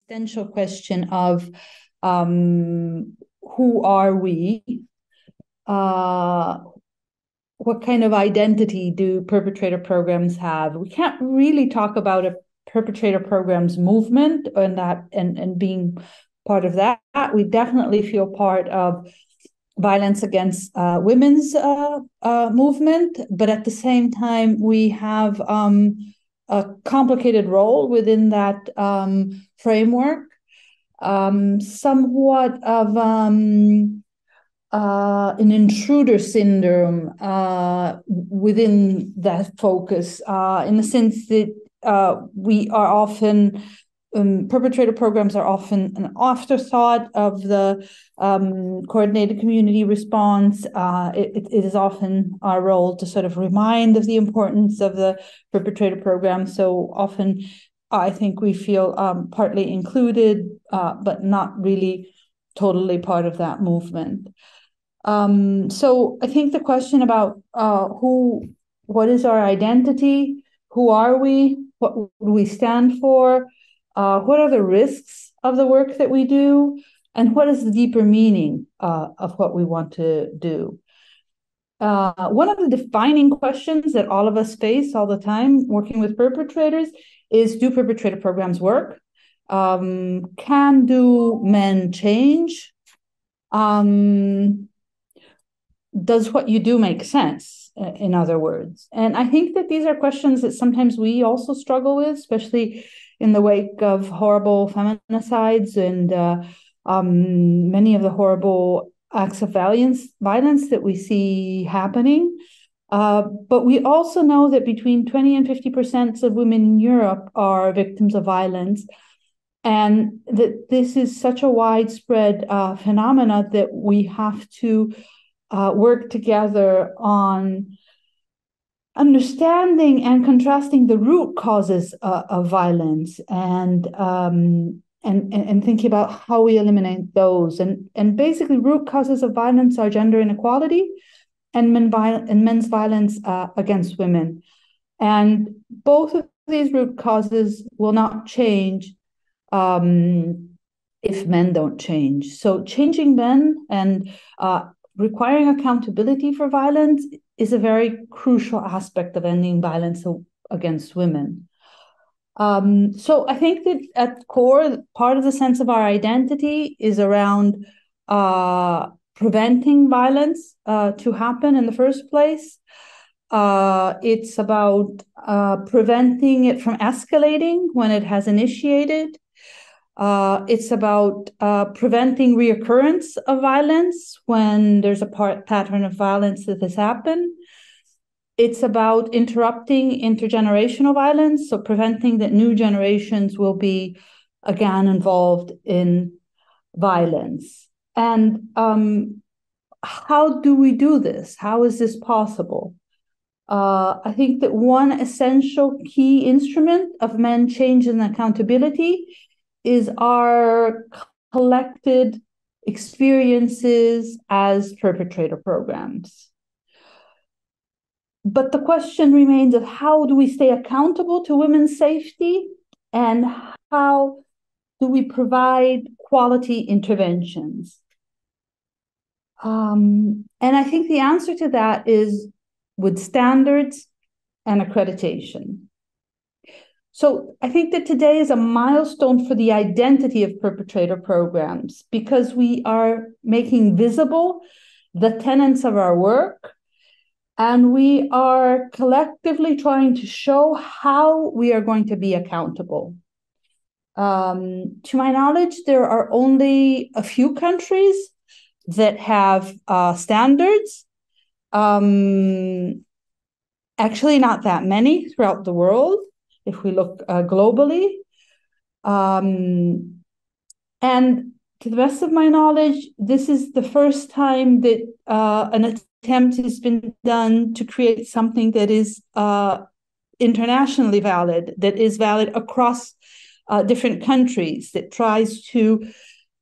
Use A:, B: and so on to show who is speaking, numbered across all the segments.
A: existential question of who are we? Uh, what kind of identity do perpetrator programs have? We can't really talk about a perpetrator programs movement and being part of that. We definitely feel part of violence against women's movement, but at the same time, we have a complicated role within that framework, somewhat of an intruder syndrome within that focus, in the sense that we are often perpetrator programs are often an afterthought of the coordinated community response. It is often our role to sort of remind of the importance of the perpetrator program. So often, I think we feel partly included, but not really totally part of that movement. So I think the question about what is our identity? Who are we? What do we stand for? What are the risks of the work that we do? And what is the deeper meaning of what we want to do? One of the defining questions that all of us face all the time working with perpetrators is, do perpetrator programs work? Can do men change? Does what you do make sense, in other words? And I think that these are questions that sometimes we also struggle with, especially in the wake of horrible feminicides and many of the horrible acts of violence that we see happening. But we also know that between 20 and 50% of women in Europe are victims of violence, and that this is such a widespread phenomena that we have to work together on understanding and contrasting the root causes of violence, and thinking about how we eliminate those. And basically, root causes of violence are gender inequality and men's violence against women. And both of these root causes will not change if men don't change. So changing men and requiring accountability for violence is a very crucial aspect of ending violence against women. So I think that at core, part of the sense of our identity is around preventing violence to happen in the first place. It's about preventing it from escalating when it has initiated. It's about preventing reoccurrence of violence when there's a pattern of violence that has happened. It's about interrupting intergenerational violence, so preventing that new generations will be again involved in violence. And how do we do this? How is this possible? I think that one essential key instrument of men change and accountability is our collected experiences as perpetrator programs. But the question remains of how do we stay accountable to women's safety, and how do we provide quality interventions? And I think the answer to that is with standards and accreditation. So I think that today is a milestone for the identity of perpetrator programs, because we are making visible the tenets of our work, and we are collectively trying to show how we are going to be accountable. To my knowledge, there are only a few countries that have standards. Actually, not that many throughout the world, if we look globally. And to the best of my knowledge, this is the first time that an attempt has been done to create something that is internationally valid, that is valid across different countries, that tries to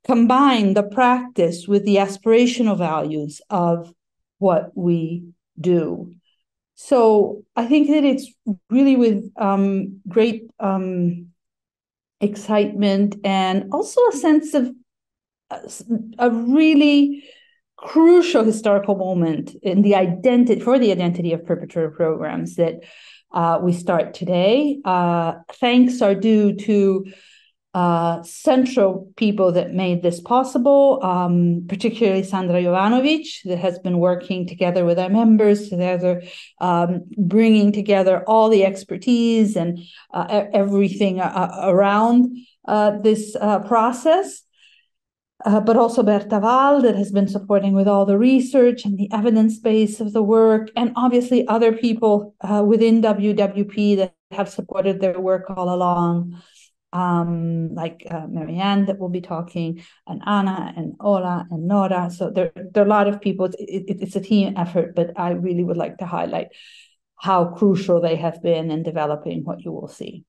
A: combine the practice with the aspirational values of what we do. So I think that it's really with great excitement, and also a sense of a really crucial historical moment in the identity of perpetrator programs that we start today. Thanks are due to central people that made this possible, particularly Sandra Jovanovic, that has been working together with our members, together, bringing together all the expertise and everything around this process. But also Berta Val, that has been supporting with all the research and the evidence base of the work, and obviously other people within WWP that have supported their work all along, like Marianne that will be talking, and Anna and Ola and Nora. So there are a lot of people. It's a team effort, but I really would like to highlight how crucial they have been in developing what you will see.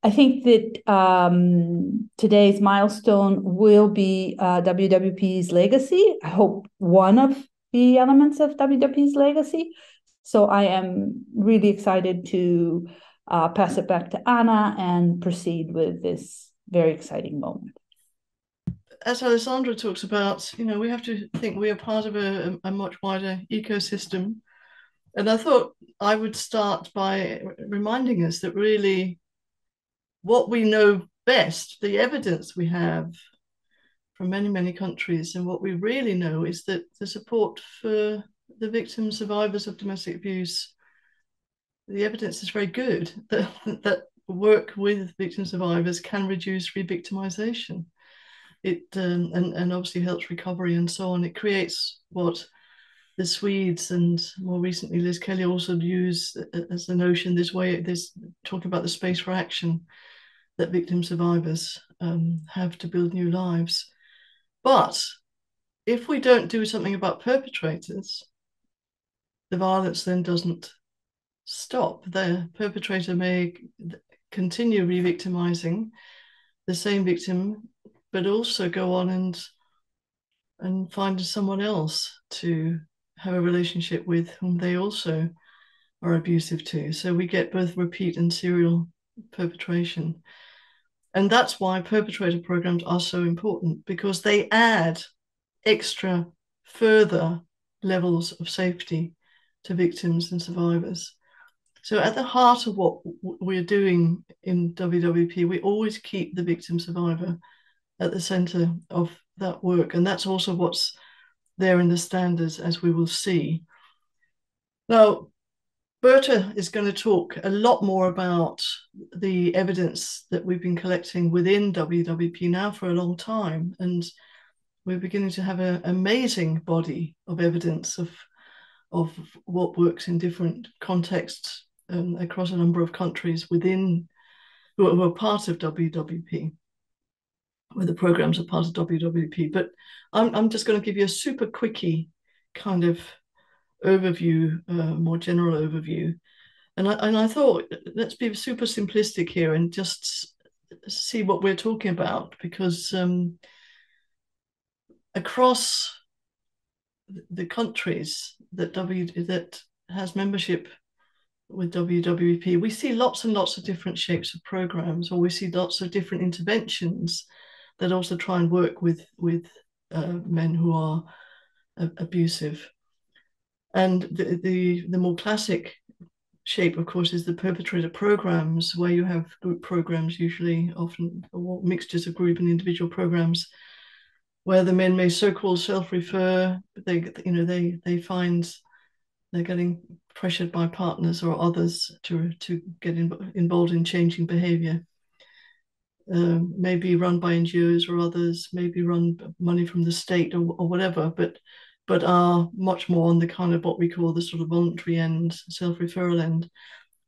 A: I think that today's milestone will be WWP's legacy. I hope one of the elements of WWP's legacy. So I am really excited to pass it back to Anna and proceed with this very exciting moment.
B: As Alessandra talks about, we have to think we are part of a much wider ecosystem. And I thought I would start by reminding us that really what we know best, the evidence we have from many, many countries, and what we really know is that the support for the victims, survivors of domestic abuse, the evidence is very good that work with victim survivors can reduce re-victimization. It and obviously helps recovery and so on. It creates what the Swedes and more recently Liz Kelly also use as the notion this talking about the space for action that victim survivors have to build new lives. But if we don't do something about perpetrators, the violence then doesn't stop. The perpetrator may continue re-victimizing the same victim, but also go on and find someone else to have a relationship with whom they also are abusive to. So we get both repeat and serial perpetration. And that's why perpetrator programs are so important, because they add extra further levels of safety to victims and survivors. So at the heart of what we're doing in WWP, we always keep the victim survivor at the center of that work. And that's also what's there in the standards, as we will see. Now, Berta is going to talk a lot more about the evidence that we've been collecting within WWP now for a long time. And we're beginning to have an amazing body of evidence of what works in different contexts across a number of countries who are part of WWP, where the programs are part of WWP. But I'm just going to give you a super quickie kind of overview, more general overview. And I thought, let's be super simplistic here and just see what we're talking about, because across the countries that has membership with WWP, we see lots and lots of different shapes of programs, or we see lots of different interventions that also try and work with men who are abusive. And the more classic shape, of course, is the perpetrator programs, where you have group programs, usually often mixtures of group and individual programs, where the men may so-called self-refer, but they find they're getting pressured by partners or others to get involved in changing behavior. Maybe run by NGOs or others, maybe run money from the state or whatever, but are much more on the kind of what we call the sort of voluntary end, self-referral end.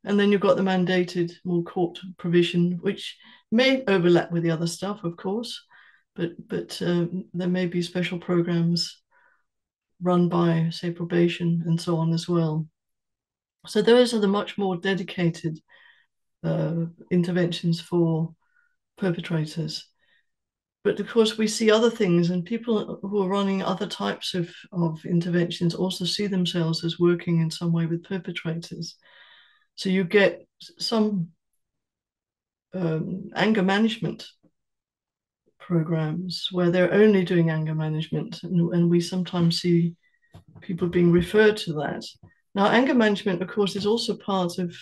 B: And then you've got the mandated more court provision, which may overlap with the other stuff, of course, but there may be special programs run by, say, probation and so on as well. So those are the much more dedicated interventions for perpetrators. But of course, we see other things, and people who are running other types of interventions also see themselves as working in some way with perpetrators. So you get some anger management programs where they're only doing anger management, and we sometimes see people being referred to that. Now, anger management, of course, is also part of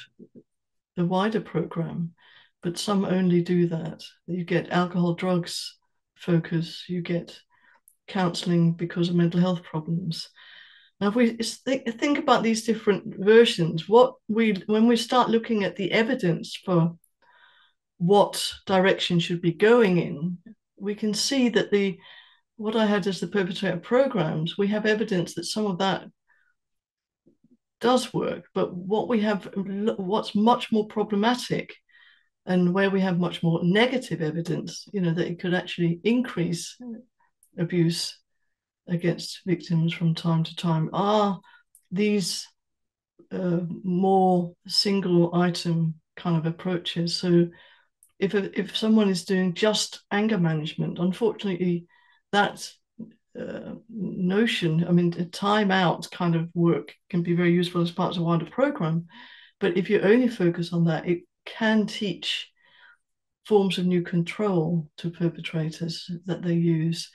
B: the wider program, but some only do that. You get alcohol, drugs focus, you get counseling because of mental health problems. Now, if we think about these different versions, when we start looking at the evidence for what direction should be going in, we can see that what I had as the perpetrator programs, we have evidence that some of that does work, but what's much more problematic and where we have much more negative evidence, that it could actually increase abuse against victims from time to time, are these more single item kind of approaches. So if someone is doing just anger management, unfortunately, that notion, I mean, time out kind of work can be very useful as part of a wider program. But if you only focus on that, it can teach forms of new control to perpetrators that they use.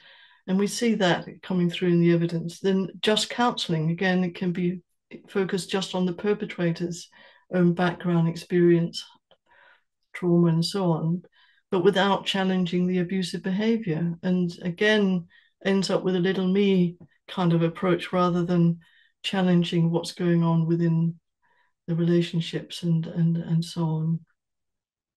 B: And we see that coming through in the evidence. Then just counseling, again, it can be focused just on the perpetrator's own background experience, trauma, and so on, but without challenging the abusive behavior. And again, ends up with a little me kind of approach rather than challenging what's going on within the relationships and so on.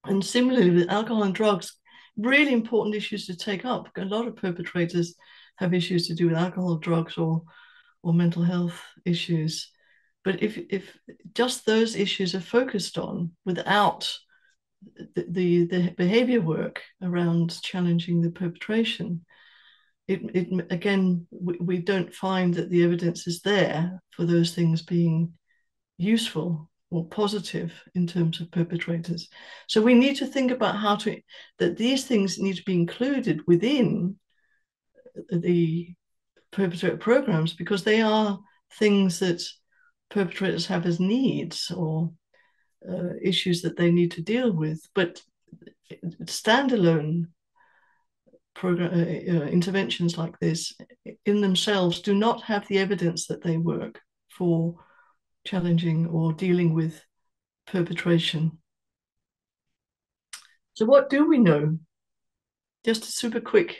B: And similarly with alcohol and drugs, really important issues to take up. A lot of perpetrators have issues to do with alcohol, drugs, or mental health issues. But if just those issues are focused on without the behavior work around challenging the perpetration, again, we don't find that the evidence is there for those things being useful or positive in terms of perpetrators. So we need to think about that these things need to be included within the perpetrator programs, because they are things that perpetrators have as needs or issues that they need to deal with. But standalone interventions like this in themselves do not have the evidence that they work for challenging or dealing with perpetration. So what do we know? Just a super quick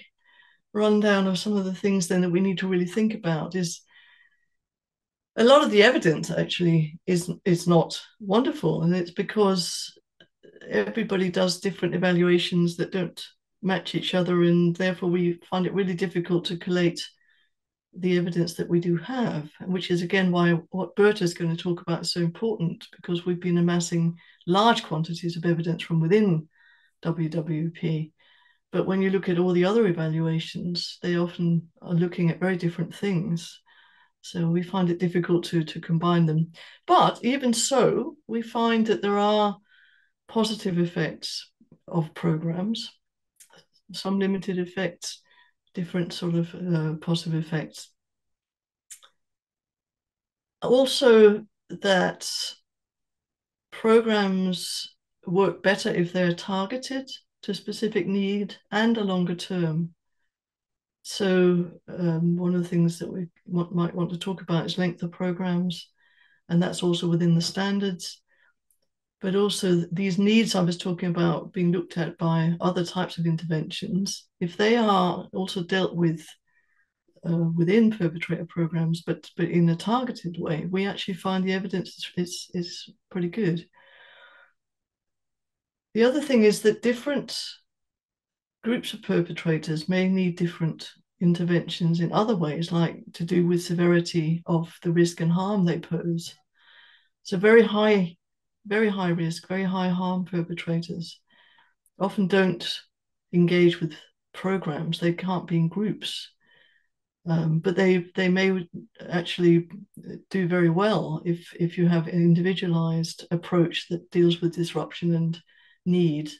B: rundown of some of the things then that we need to really think about is a lot of the evidence actually is not wonderful, and it's because everybody does different evaluations that don't match each other, and therefore we find it really difficult to collate the evidence that we do have, which is again why what Berta is going to talk about is so important, because we've been amassing large quantities of evidence from within WWP. But when you look at all the other evaluations, they often are looking at very different things. So we find it difficult to combine them. But even so, we find that there are positive effects of programs, some limited effects, different sort of positive effects. Also, that programs work better if they're targeted to specific need and a longer term. So one of the things that we might want to talk about is length of programs, and that's also within the standards. But also these needs I was talking about being looked at by other types of interventions, if they are also dealt with within perpetrator programs, but in a targeted way, we actually find the evidence is pretty good. The other thing is that different groups of perpetrators may need different interventions in other ways, like to do with severity of the risk and harm they pose. So very high risk, very high harm perpetrators often don't engage with programs. They can't be in groups, but they may actually do very well if you have an individualized approach that deals with disruption and need,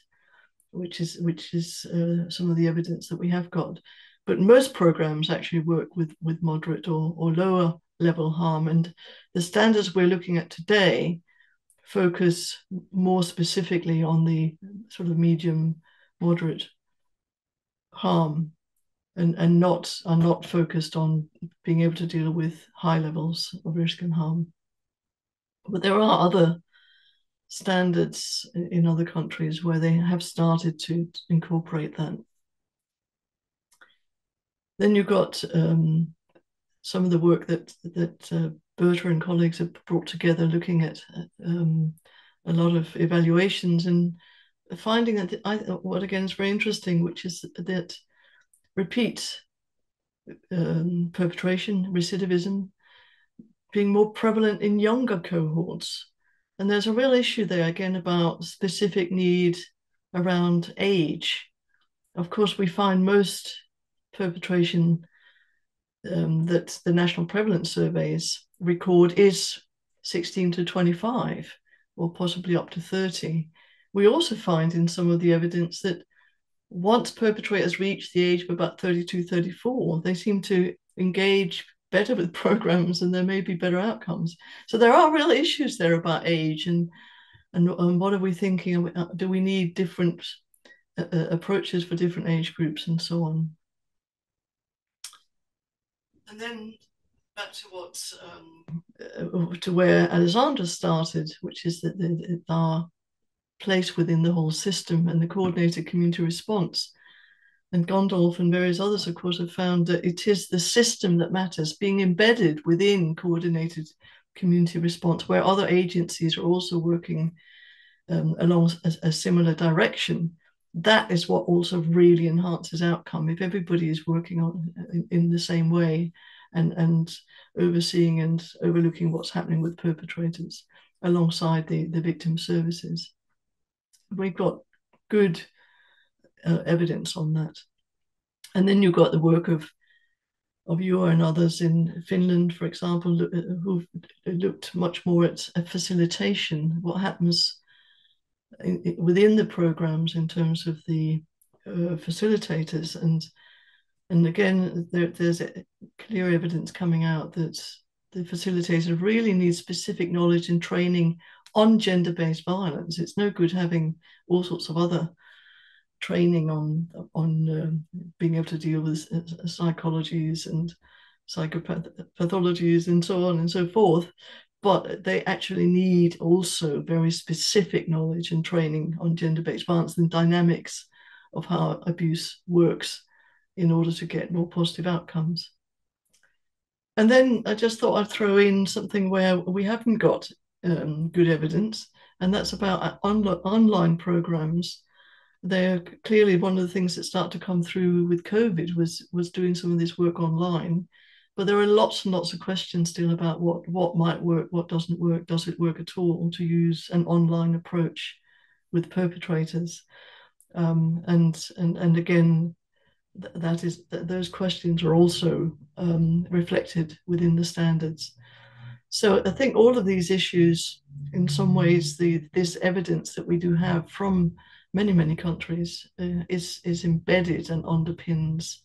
B: which is some of the evidence that we have got. But most programs actually work with moderate or lower level harm, and the standards we're looking at today focus more specifically on the sort of medium, moderate harm, and are not focused on being able to deal with high levels of risk and harm. But there are other standards in other countries where they have started to incorporate that. Then you've got some of the work that Berta and colleagues have brought together, looking at a lot of evaluations and finding that what again is very interesting, which is that repeat perpetration, recidivism, being more prevalent in younger cohorts. And there's a real issue there again about specific need around age. Of course, we find most perpetration that the national prevalence surveys record is 16 to 25, or possibly up to 30. We also find in some of the evidence that once perpetrators reach the age of about 32, 34, they seem to engage better with programs and there may be better outcomes. So there are real issues there about age and what are we thinking? Do we need different approaches for different age groups and so on? And then back to what's to where Alessandra started, which is that our place within the whole system and the coordinated community response. And Gondolf and various others, of course, have found that it is the system that matters, being embedded within coordinated community response, where other agencies are also working along a similar direction. That is what also really enhances outcome. If everybody is working on in the same way and overseeing and overlooking what's happening with perpetrators alongside the victim services. We've got good evidence on that. And then you've got the work of Juha and others in Finland, for example, who've looked much more at facilitation, what happens within the programs in terms of the facilitators. And again, there's clear evidence coming out that the facilitators really need specific knowledge and training on gender-based violence. It's no good having all sorts of other training on being able to deal with psychologies and psychopathologies and so on and so forth. But they actually need also very specific knowledge and training on gender-based violence and dynamics of how abuse works in order to get more positive outcomes. And then I just thought I'd throw in something where we haven't got good evidence, and that's about online programs. They're clearly one of the things that start to come through with COVID was doing some of this work online. But there are lots and lots of questions still about what might work, what doesn't work, does it work at all to use an online approach with perpetrators? And again, those questions are also reflected within the standards. So I think all of these issues, in some ways, this evidence that we do have from many, many countries is embedded and underpins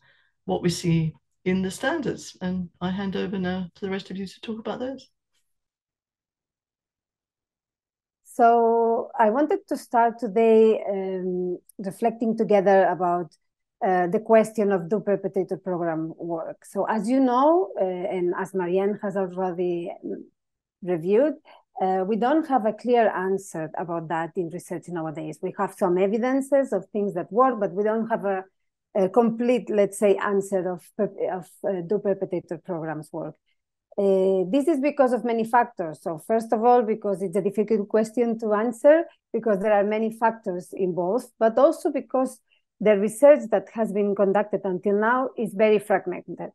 B: what we see in the standards. And I hand over now to the rest of you to talk about those.
C: So I wanted to start today reflecting together about the question of do perpetrator program work. So as you know, and as Marianne has already reviewed, we don't have a clear answer about that in research nowadays. We have some evidences of things that work, but we don't have a complete, let's say, answer of do perpetrator programs work. This is because of many factors. So first of all, because it's a difficult question to answer, because there are many factors involved, but also because the research that has been conducted until now is very fragmented.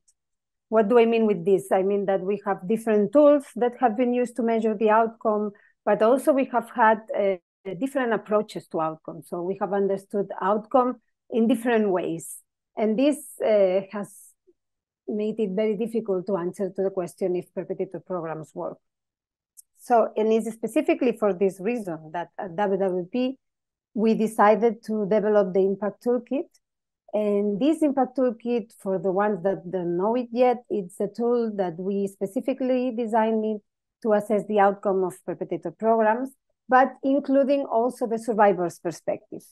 C: What do I mean with this? I mean that we have different tools that have been used to measure the outcome, but also we have had different approaches to outcome. So we have understood outcome in different ways. And this has made it very difficult to answer to the question if perpetrator programs work. So, and it's specifically for this reason that at WWP, we decided to develop the Impact Toolkit. And this Impact Toolkit, for the ones that don't know it yet, it's a tool that we specifically designed it to assess the outcome of perpetrator programs. but including also the survivor's perspective.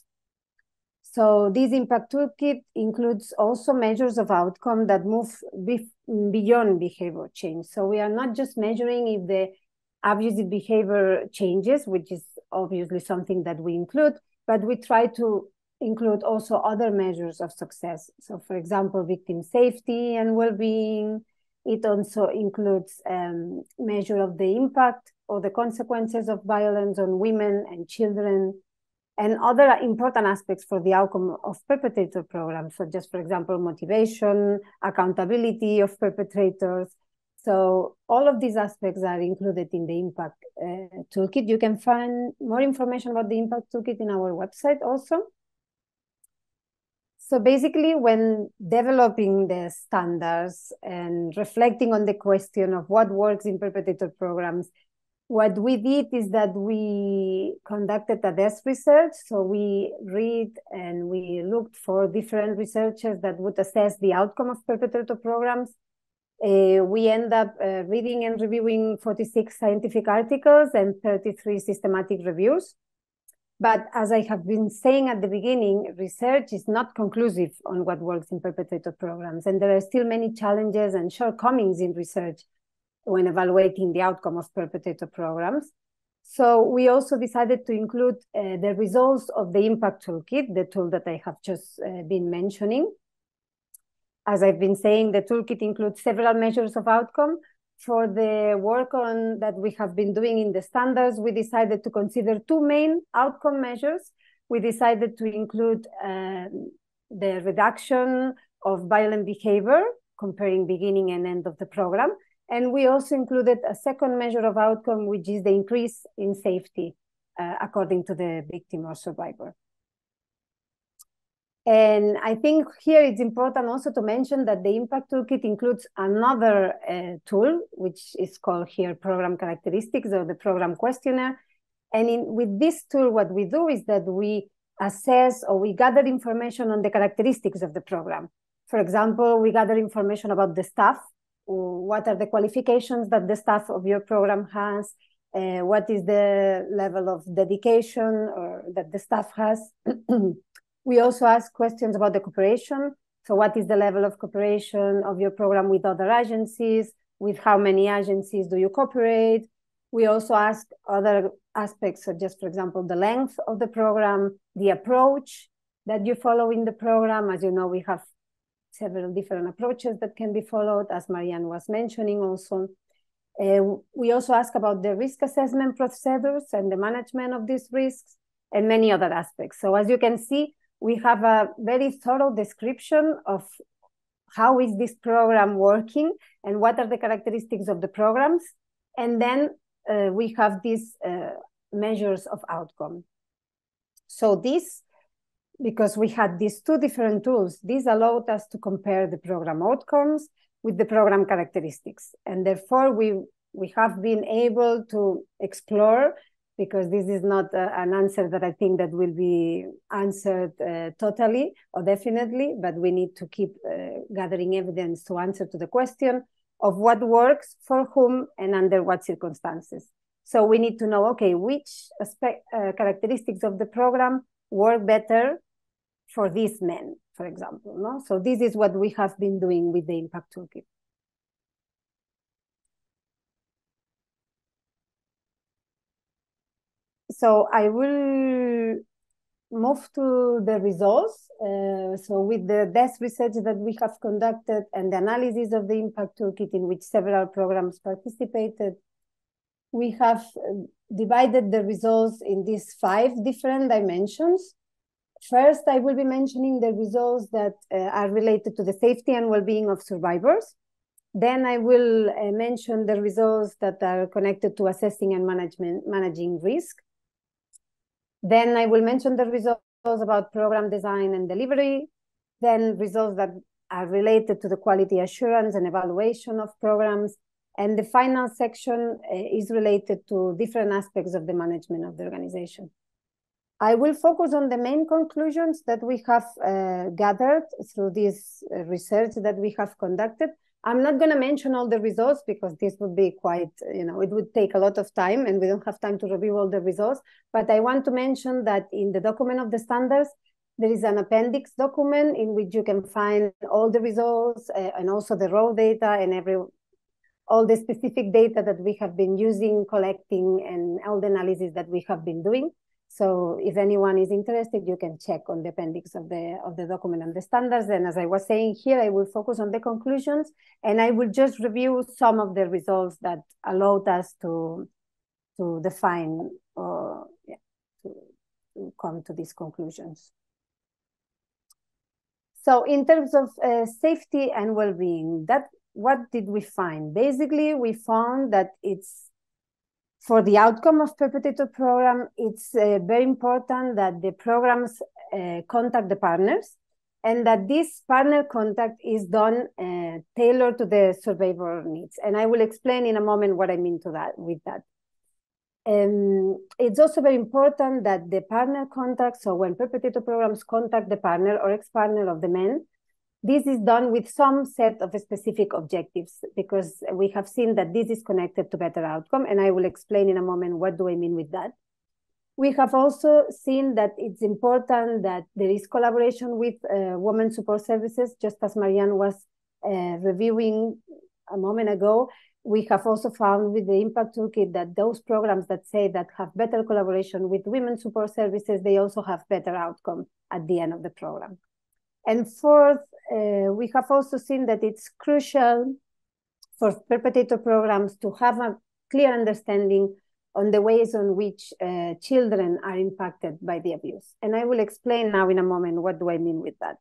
C: So this impact toolkit includes also measures of outcome that move beyond behavior change. So we are not just measuring if the abusive behavior changes, which is obviously something that we include, but we try to include also other measures of success. So for example, victim safety and well-being. It also includes measure of the impact or the consequences of violence on women and children, and other important aspects for the outcome of perpetrator programs, so just, for example, motivation, accountability of perpetrators. So all of these aspects are included in the impact toolkit. You can find more information about the impact toolkit in our website also. So basically, when developing the standards and reflecting on the question of what works in perpetrator programs, what we did is that we conducted a desk research. So we read and we looked for different researchers that would assess the outcome of perpetrator programs. We end up reading and reviewing 46 scientific articles and 33 systematic reviews. But as I have been saying at the beginning, research is not conclusive on what works in perpetrator programs. And there are still many challenges and shortcomings in research when evaluating the outcome of perpetrator programs. So we also decided to include the results of the impact toolkit, the tool that I have just been mentioning. As I've been saying, the toolkit includes several measures of outcome. For the work on that we have been doing in the standards, we decided to consider two main outcome measures. We decided to include the reduction of violent behavior, comparing beginning and end of the program. And we also included a second measure of outcome, which is the increase in safety, according to the victim or survivor. And I think here it's important also to mention that the impact toolkit includes another tool, which is called here program characteristics, or the program questionnaire. And with this tool, what we do is that we assess or we gather information on the characteristics of the program. For example, we gather information about the staff. What are the qualifications that the staff of your program has? What is the level of dedication or that the staff has? We also ask questions about the cooperation. So what is the level of cooperation of your program with other agencies? With how many agencies do you cooperate? We also ask other aspects, so just, for example, the length of the program, the approach that you follow in the program. As you know, we have several different approaches that can be followed, as Marianne was mentioning also. We also ask about the risk assessment procedures and the management of these risks, and many other aspects. So as you can see, we have a very thorough description of how is this program working and what are the characteristics of the programs. And then we have these measures of outcome. So this, because we had these two different tools, this allowed us to compare the program outcomes with the program characteristics. And therefore, we have been able to explore, because this is not an answer that I think that will be answered totally or definitely, but we need to keep gathering evidence to answer to the question of what works for whom and under what circumstances. So we need to know, okay, which characteristics of the program work better for these men, for example. No? So this is what we have been doing with the impact toolkit. So I will move to the results. So with the desk research that we have conducted and the analysis of the impact toolkit in which several programs participated, we have divided the results in these 5 different dimensions. First, I will be mentioning the results that are related to the safety and well-being of survivors. Then I will mention the results that are connected to assessing and managing risk. Then I will mention the results about program design and delivery. Then results that are related to the quality assurance and evaluation of programs. And the final section is related to different aspects of the management of the organization. I will focus on the main conclusions that we have gathered through this research that we have conducted. I'm not going to mention all the results because this would be quite, it would take a lot of time and we don't have time to review all the results. But I want to mention that in the document of the standards, there is an appendix document in which you can find all the results and also the raw data and all the specific data that we have been using, collecting, and all the analysis that we have been doing. So if anyone is interested, you can check on the appendix of the document and the standards. And as I was saying here, I will focus on the conclusions, and I will just review some of the results that allowed us to define or to come to these conclusions. So in terms of safety and well-being, what did we find? Basically, we found that for the outcome of Perpetrator program, it's very important that the programs contact the partners, and that this partner contact is done tailored to the survivor needs. And I will explain in a moment what I mean with that. It's also very important that the partner contact, so when Perpetrator programs contact the partner or ex-partner of the man, this is done with some set of specific objectives, because we have seen that this is connected to better outcome, and I will explain in a moment what do I mean with that. We have also seen that it's important that there is collaboration with women support services, just as Marianne was reviewing a moment ago. We have also found with the Impact Toolkit that those programs that say that have better collaboration with women support services, they also have better outcome at the end of the program. And fourth, we have also seen that it's crucial for Perpetrator programs to have a clear understanding on the ways in which children are impacted by the abuse. And I will explain now in a moment what do I mean with that.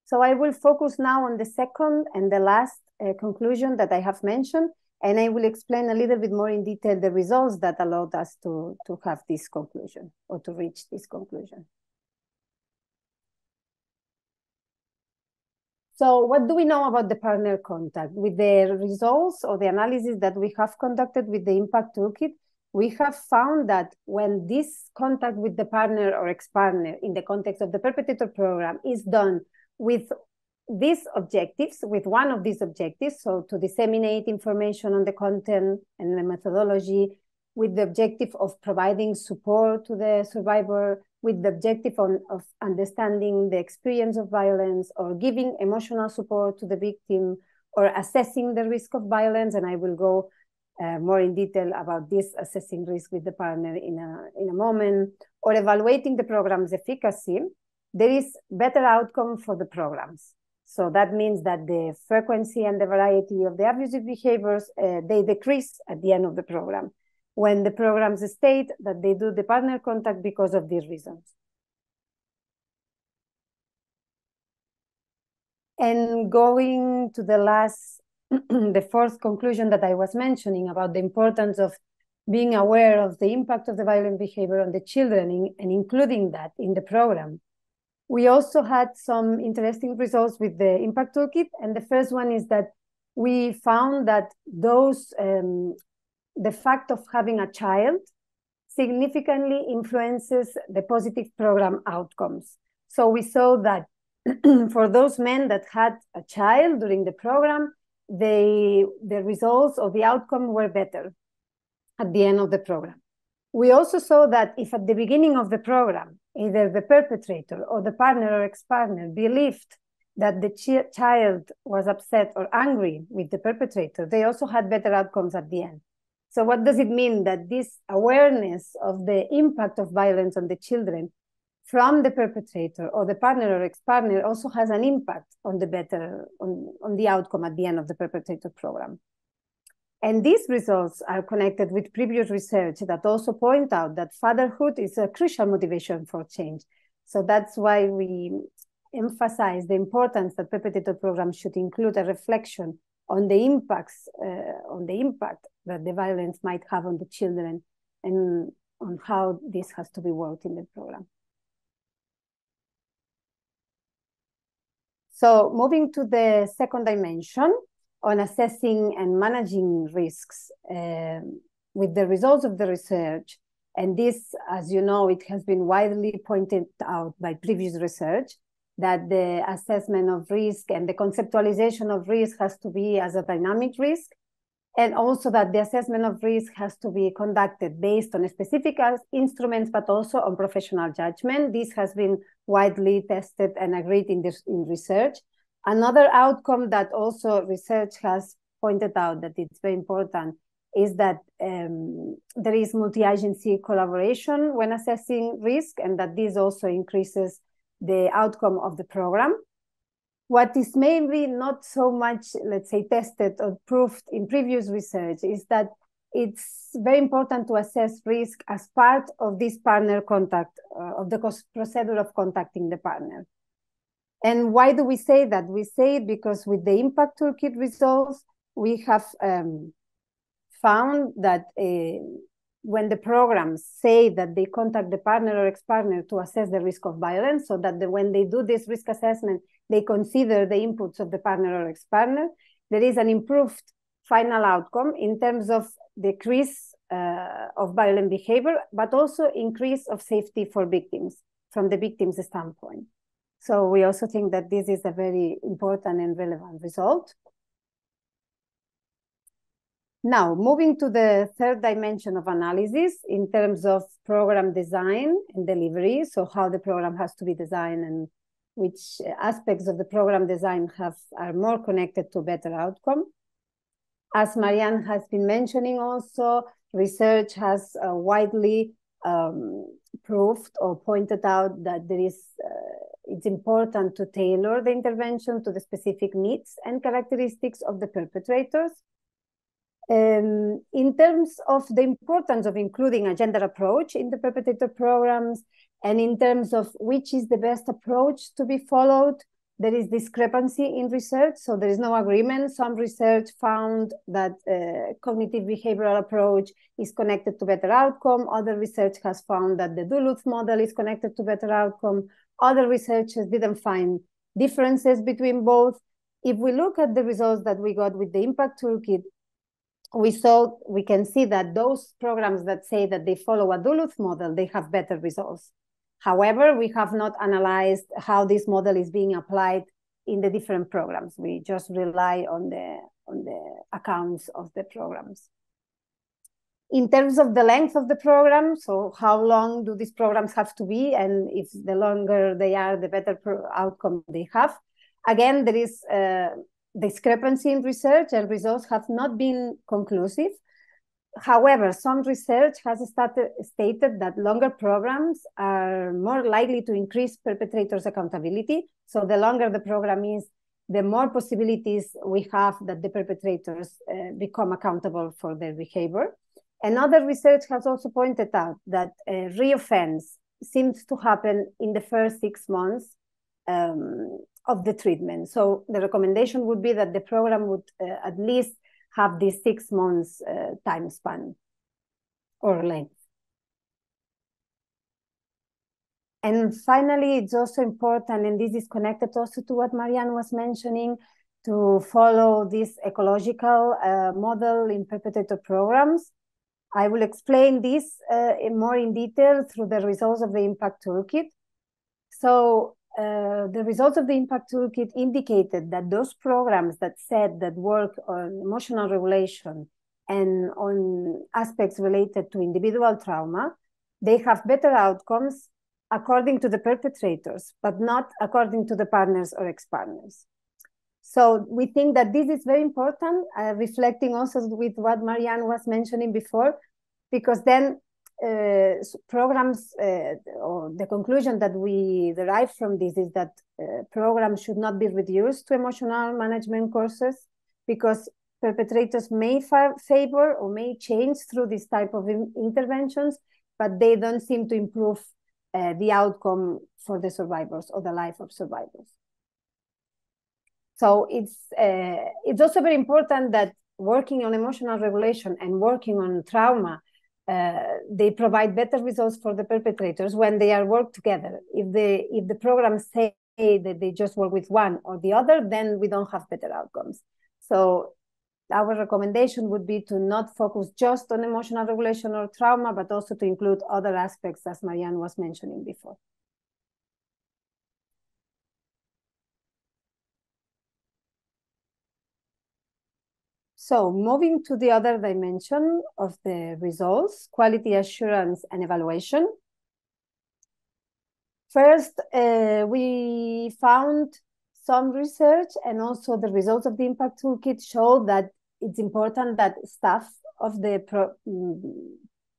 C: So I will focus now on the second and the last conclusion that I have mentioned, and I will explain a little bit more in detail the results that allowed us to have this conclusion or to reach this conclusion. So what do we know about the partner contact? With the results or the analysis that we have conducted with the Impact Toolkit, we have found that when this contact with the partner or ex-partner in the context of the Perpetrator program is done with these objectives, with one of these objectives, so to disseminate information on the content and the methodology, with the objective of providing support to the survivor, with the objective of understanding the experience of violence, or giving emotional support to the victim, or assessing the risk of violence. And I will go more in detail about this assessing risk with the partner in a moment, or evaluating the program's efficacy, there is better outcome for the programs. So that means that the frequency and the variety of the abusive behaviors, they decrease at the end of the program, when the programs state that they do the partner contact because of these reasons. And going to the last, the fourth conclusion that I was mentioning about the importance of being aware of the impact of the violent behavior on the children and including that in the program. We also had some interesting results with the Impact Toolkit. And the first one is that we found that the fact of having a child significantly influences the positive program outcomes. So we saw that for those men that had a child during the program, the results or the outcome were better at the end of the program. We also saw that if at the beginning of the program, either the perpetrator or the partner or ex-partner believed that the child was upset or angry with the perpetrator, they also had better outcomes at the end. So what does it mean? That this awareness of the impact of violence on the children from the perpetrator or the partner or ex-partner also has an impact on the outcome at the end of the Perpetrator program. And these results are connected with previous research that also point out that fatherhood is a crucial motivation for change. So that's why we emphasize the importance that Perpetrator programs should include a reflection on the impact that the violence might have on the children and on how this has to be worked in the program. So moving to the second dimension, on assessing and managing risks with the results of the research. And this, as you know, it has been widely pointed out by previous research, that the assessment of risk and the conceptualization of risk has to be as a dynamic risk, and also that the assessment of risk has to be conducted based on specific instruments, but also on professional judgment. This has been widely tested and agreed in research. Another outcome that also research has pointed out that it's very important is that there is multi-agency collaboration when assessing risk, and that this also increases the outcome of the program. What is maybe not so much, let's say, tested or proved in previous research is that it's very important to assess risk as part of this partner contact, of the procedure of contacting the partner. And why do we say that? We say it because with the impact toolkit results, we have found that when the programs say that they contact the partner or ex-partner to assess the risk of violence, so that when they do this risk assessment, they consider the inputs of the partner or ex-partner, there is an improved final outcome in terms of decrease of violent behavior, but also increase of safety for victims from the victim's standpoint. So we also think that this is a very important and relevant result. Now, moving to the third dimension of analysis in terms of program design and delivery, so how the program has to be designed and which aspects of the program design are more connected to better outcome. As Marianne has been mentioning also, research has widely proved or pointed out that it's important to tailor the intervention to the specific needs and characteristics of the perpetrators. In terms of the importance of including a gender approach in the perpetrator programs, and in terms of which is the best approach to be followed, there is discrepancy in research, so there is no agreement. Some research found that cognitive behavioral approach is connected to better outcome. Other research has found that the Duluth model is connected to better outcome. Other researchers didn't find differences between both. If we look at the results that we got with the impact toolkit, we can see that those programs that say that they follow a Duluth model, they have better results. However, we have not analyzed how this model is being applied in the different programs. We just rely on the accounts of the programs. In terms of the length of the program, so how long do these programs have to be, and if the longer they are, the better outcome they have. Again, there is discrepancy in research, and results have not been conclusive. However, some research has stated that longer programs are more likely to increase perpetrators' accountability. So the longer the program is, the more possibilities we have that the perpetrators become accountable for their behavior. And other research has also pointed out that reoffense seems to happen in the first 6 months of the treatment. So the recommendation would be that the program would at least have this 6 months time span or length. And finally, it's also important, and this is connected also to what Marianne was mentioning, to follow this ecological model in perpetrator programs. I will explain this more in detail through the results of the impact toolkit. So the results of the impact toolkit indicated that those programs that said that work on emotional regulation and on aspects related to individual trauma, they have better outcomes according to the perpetrators, but not according to the partners or ex-partners. So we think that this is very important, reflecting also with what Marianne was mentioning before, because then programs, or the conclusion that we derive from this is that programs should not be reduced to emotional management courses, because perpetrators may favor or may change through this type of interventions, but they don't seem to improve the outcome for the survivors or the life of survivors. So it's also very important that working on emotional regulation and working on trauma, they provide better results for the perpetrators when they are worked together. If the programs say that they just work with one or the other, then we don't have better outcomes. So our recommendation would be to not focus just on emotional regulation or trauma, but also to include other aspects, as Marianne was mentioning before. So moving to the other dimension of the results, quality assurance and evaluation. First, we found some research, and also the results of the impact toolkit show that it's important that staff of that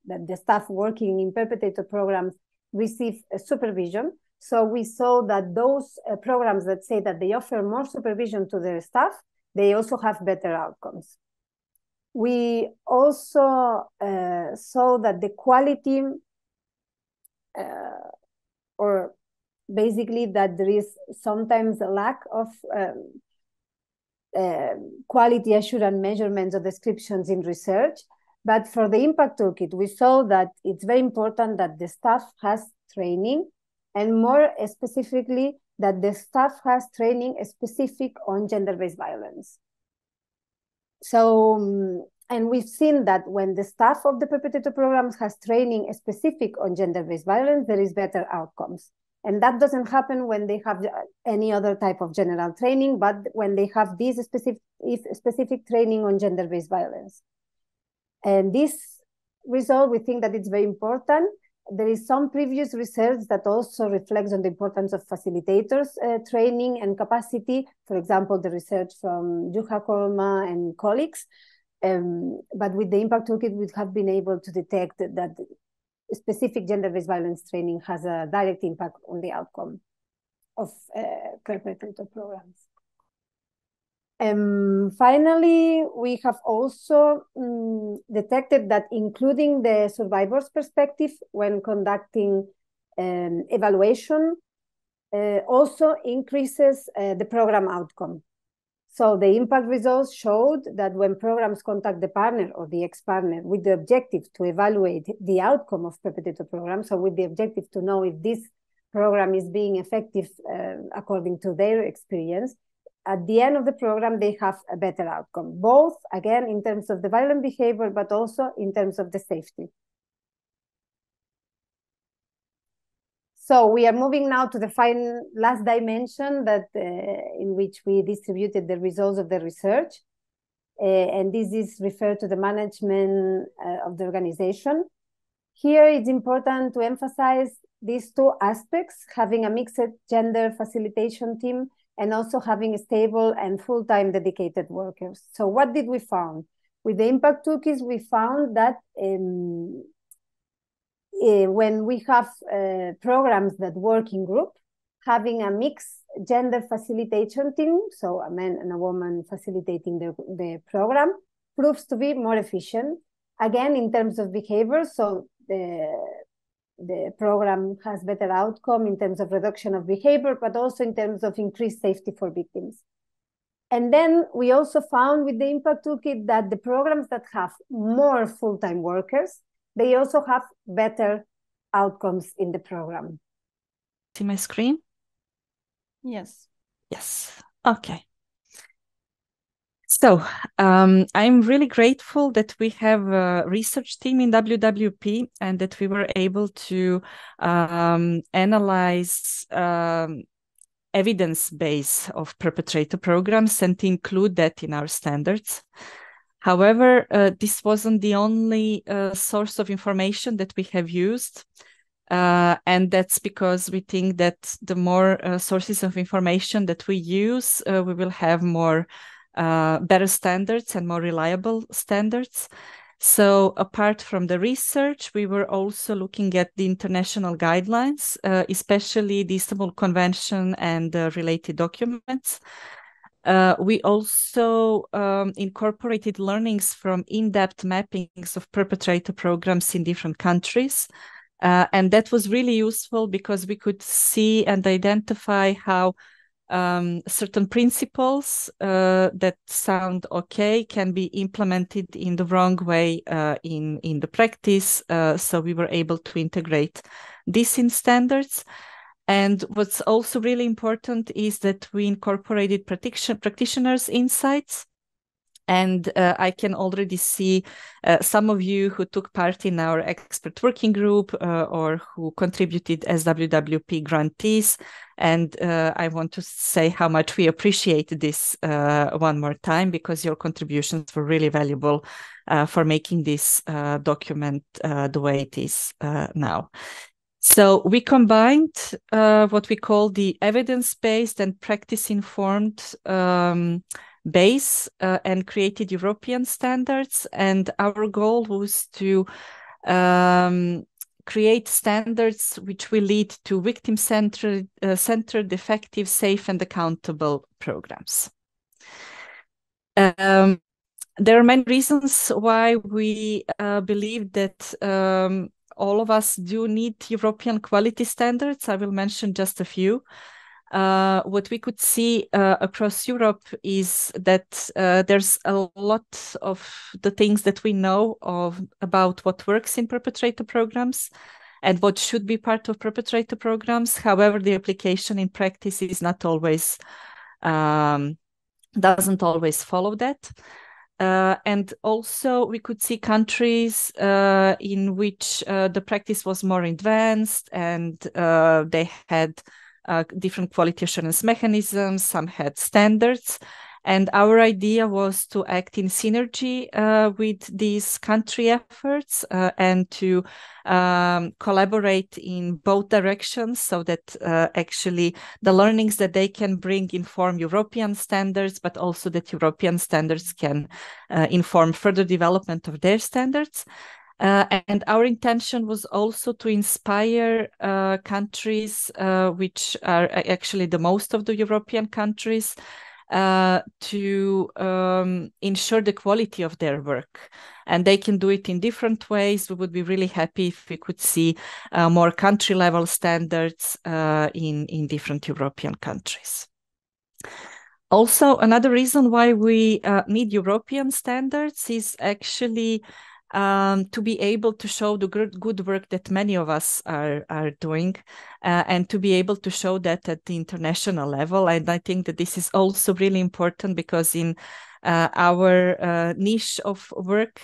C: the staff working in perpetrator programs receive supervision. So we saw that those programs that say that they offer more supervision to their staff, they also have better outcomes. We also saw that the quality, or basically that there is sometimes a lack of quality assurance measurements or descriptions in research. But for the impact toolkit, we saw that it's very important that the staff has training, and more specifically, that the staff has training specific on gender-based violence. So, and we've seen that when the staff of the perpetrator programs has training specific on gender-based violence, there is better outcomes. And that doesn't happen when they have any other type of general training, but when they have this specific training on gender-based violence. And this result, we think that it's very important. There is some previous research that also reflects on the importance of facilitators training and capacity. For example, the research from Juha Kolma and colleagues. But with the impact toolkit, we have been able to detect that specific gender-based violence training has a direct impact on the outcome of perpetrator programs. Finally, we have also detected that including the survivor's perspective when conducting evaluation also increases the program outcome. So the impact results showed that when programs contact the partner or the ex-partner with the objective to evaluate the outcome of perpetrator programs, so with the objective to know if this program is being effective according to their experience, at the end of the program, they have a better outcome, both, again, in terms of the violent behavior, but also in terms of the safety. So we are moving now to the last dimension that in which we distributed the results of the research. And this is referred to the management of the organization. Here, it's important to emphasize these two aspects, having a mixed gender facilitation team and also having stable and full-time dedicated workers. So what did we found? With the impact toolkits, we found that when we have programs that work in group, having a mixed gender facilitation team, so a man and a woman facilitating the program, proves to be more efficient. Again, in terms of behavior, so the program has better outcome in terms of reduction of behavior, but also in terms of increased safety for victims. And then we also found with the impact toolkit that the programs that have more full-time workers, they also have better outcomes in the program.
D: See my screen?
B: Yes.
D: Yes. Okay. So I'm really grateful that we have a research team in WWP and that we were able to analyze evidence base of perpetrator programs and include that in our standards. However, this wasn't the only source of information that we have used. And that's because we think that the more sources of information that we use, we will have more better standards and more reliable standards. So apart from the research, we were also looking at the international guidelines, especially the Istanbul Convention and related documents. We also incorporated learnings from in-depth mappings of perpetrator programs in different countries. And that was really useful because we could see and identify how certain principles that sound okay can be implemented in the wrong way in the practice. So we were able to integrate this in standards. And what's also really important is that we incorporated practitioners' insights And I can already see some of you who took part in our expert working group or who contributed as WWP grantees. And I want to say how much we appreciate this one more time, because your contributions were really valuable for making this document the way it is now. So we combined what we call the evidence-based and practice-informed base and created European standards. And our goal was to create standards which will lead to victim-centered, effective, safe, and accountable programs. There are many reasons why we believe that all of us do need European quality standards. I will mention just a few. What we could see across Europe is that there's a lot of the things that we know about what works in perpetrator programs and what should be part of perpetrator programs. However, the application in practice is not always, doesn't always follow that. And also we could see countries in which the practice was more advanced and they had different quality assurance mechanisms, some had standards. And our idea was to act in synergy with these country efforts and to collaborate in both directions, so that actually the learnings that they can bring inform European standards, but also that European standards can inform further development of their standards. And our intention was also to inspire countries, which are actually the most of the European countries, to ensure the quality of their work. And they can do it in different ways. We would be really happy if we could see more country-level standards in different European countries. Also, another reason why we need European standards is actually to be able to show the good work that many of us are doing and to be able to show that at the international level. And I think that this is also really important, because in our niche of work,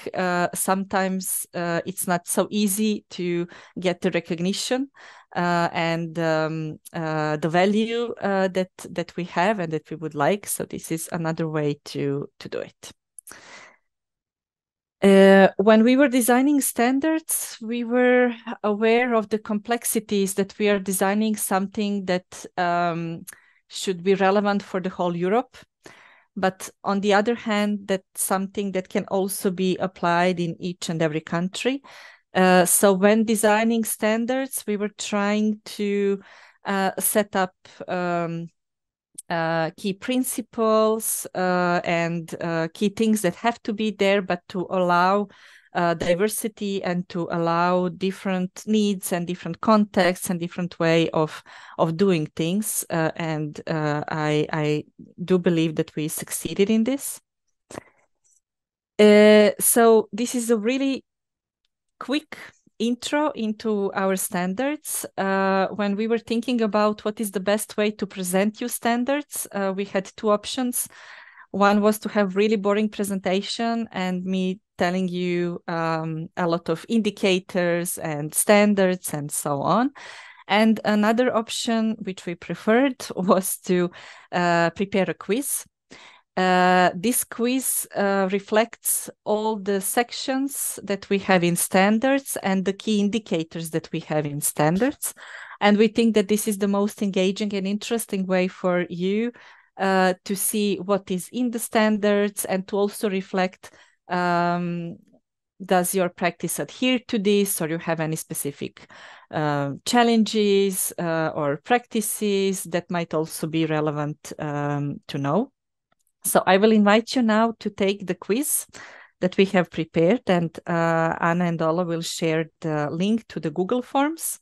D: sometimes it's not so easy to get the recognition and the value that we have and that we would like. So this is another way to do it. When we were designing standards, we were aware of the complexities that we are designing something that should be relevant for the whole Europe. But on the other hand, that's something that can also be applied in each and every country. So when designing standards, we were trying to set up key principles and key things that have to be there, but to allow diversity and to allow different needs and different contexts and different way of doing things. And I do believe that we succeeded in this. So this is a really quick intro into our standards. When we were thinking about what is the best way to present you standards, we had two options. One was to have really boring presentation and me telling you a lot of indicators and standards and so on. And another option, which we preferred, was to prepare a quiz. This quiz reflects all the sections that we have in standards and the key indicators that we have in standards. And we think that this is the most engaging and interesting way for you to see what is in the standards and to also reflect, does your practice adhere to this, or you have any specific challenges or practices that might also be relevant to know. So I will invite you now to take the quiz that we have prepared, and Anna and Ola will share the link to the Google Forms.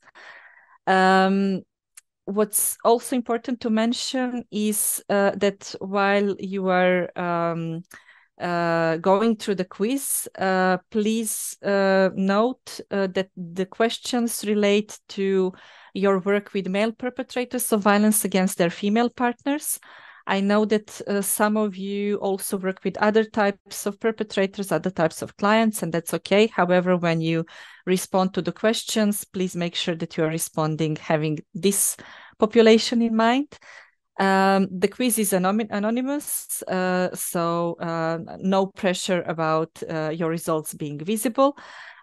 D: What's also important to mention is that while you are going through the quiz, please note that the questions relate to your work with male perpetrators of violence against their female partners. I know that some of you also work with other types of perpetrators, other types of clients, and that's okay. However, when you respond to the questions, please make sure that you are responding having this population in mind. The quiz is anonymous, so no pressure about your results being visible.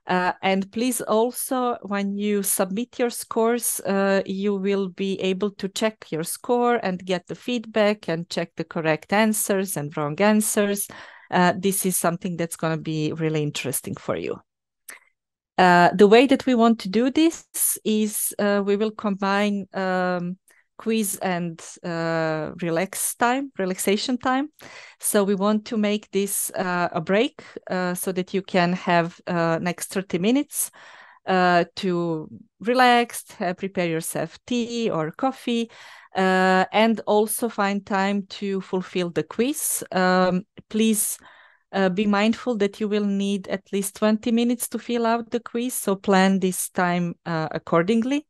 D: And please also, when you submit your scores, you will be able to check your score and get the feedback and check the correct answers and wrong answers. This is something that's going to be really interesting for you. The way that we want to do this is we will combine quiz and relaxation time. So we want to make this a break so that you can have next 30 minutes to relax, prepare yourself tea or coffee, and also find time to fulfill the quiz. Please be mindful that you will need at least 20 minutes to fill out the quiz, so plan this time accordingly.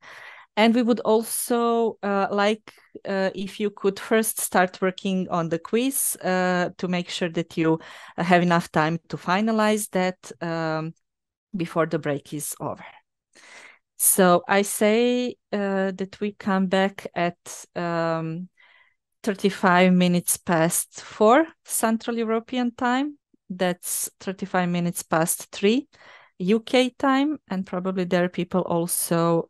D: And we would also like if you could first start working on the quiz to make sure that you have enough time to finalize that before the break is over. So I say that we come back at 35 minutes past 4 Central European time. That's 35 minutes past 3 UK time, and probably there are people also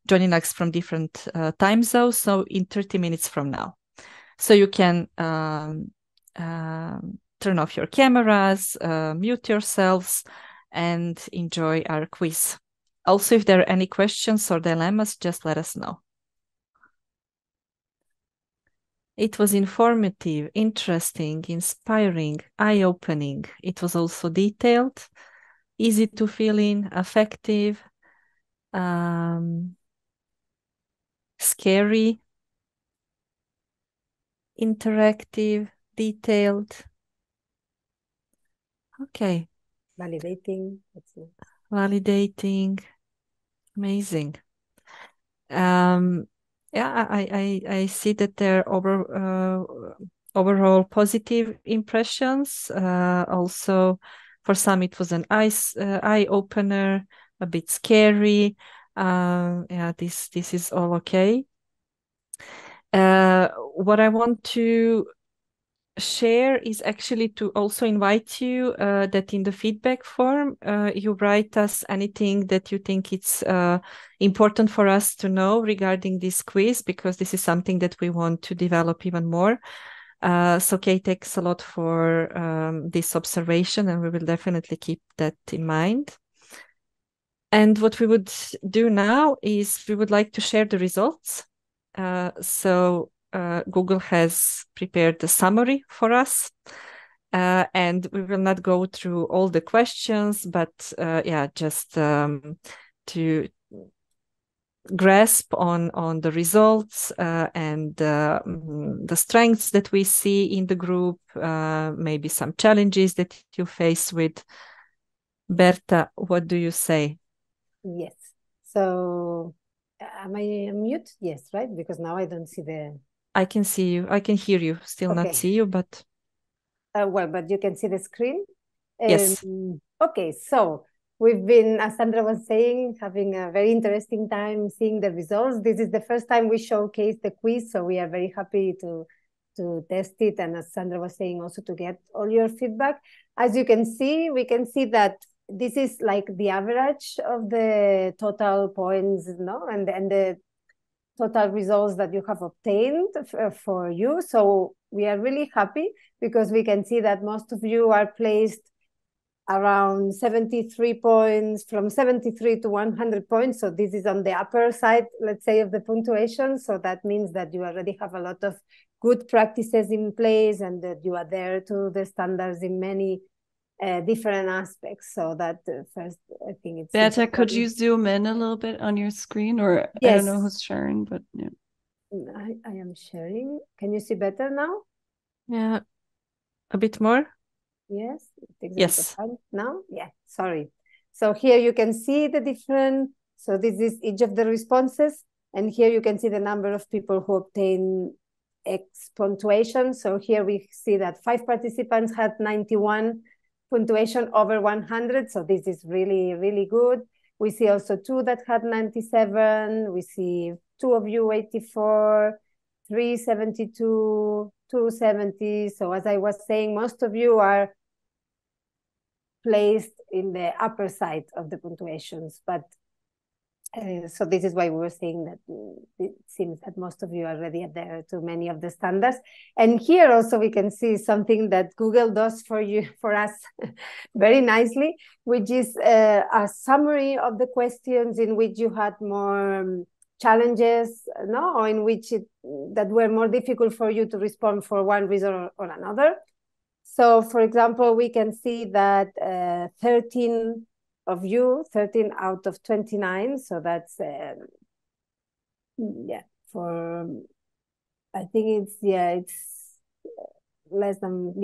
D: joining us from different time zones, so in 30 minutes from now. So you can turn off your cameras, mute yourselves, and enjoy our quiz. Also, if there are any questions or dilemmas, just let us know. It was informative, interesting, inspiring, eye-opening. It was also detailed, easy to fill in, effective, scary, interactive, detailed. Okay.
C: Validating.
D: Validating. Amazing. Yeah, I see that there are overall positive impressions. Also, for some, it was an eye opener, a bit scary. Yeah, this is all okay. What I want to share is actually to also invite you that in the feedback form you write us anything that you think it's important for us to know regarding this quiz, because this is something that we want to develop even more. So Kay, thanks a lot for this observation, and we will definitely keep that in mind. And what we would do now is we would like to share the results. So Google has prepared a summary for us, and we will not go through all the questions, but yeah, just to grasp on the results and the strengths that we see in the group, maybe some challenges that you face with. Berta, what do you say?
C: Yes. So am I on mute? Yes, right? Because now I don't see the...
D: I can see you. I can hear you. Still
C: okay.
D: Not see you, but...
C: well, but you can see the screen?
D: Yes.
C: Okay, so we've been, as Sandra was saying, having a very interesting time seeing the results. This is the first time we showcase the quiz, so we are very happy to test it. And as Sandra was saying, also to get all your feedback. As you can see, we can see that this is like the average of the total points, no? And the total results that you have obtained for you. So we are really happy because we can see that most of you are placed around 73 points, from 73 to 100 points. So this is on the upper side, let's say, of the punctuation. So that means that you already have a lot of good practices in place and that you are there to the standards in many different aspects. So that first, I think it's...
E: Berta, could you zoom in a little bit on your screen? Or yes. I don't know who's sharing, but yeah.
C: I am sharing. Can you see better now?
D: Yeah, a bit more.
C: Yes.
D: Yes.
C: Now? Yeah, sorry. So here you can see the different, so this is each of the responses. And here you can see the number of people who obtain punctuation. So here we see that 5 participants had 91 punctuation over 100. So this is really, really good. We see also 2 that had 97. We see 2 of you 84, 3 72, 2 70. So as I was saying, most of you are placed in the upper side of the punctuations, but so this is why we were saying that it seems that most of you are already adhere to many of the standards. And here also we can see something that Google does for us very nicely, which is a summary of the questions in which you had more challenges, no, or in which that were more difficult for you to respond for one reason or another. So, for example, we can see that 13 of you, 13 out of 29. So that's, for, I think it's less than,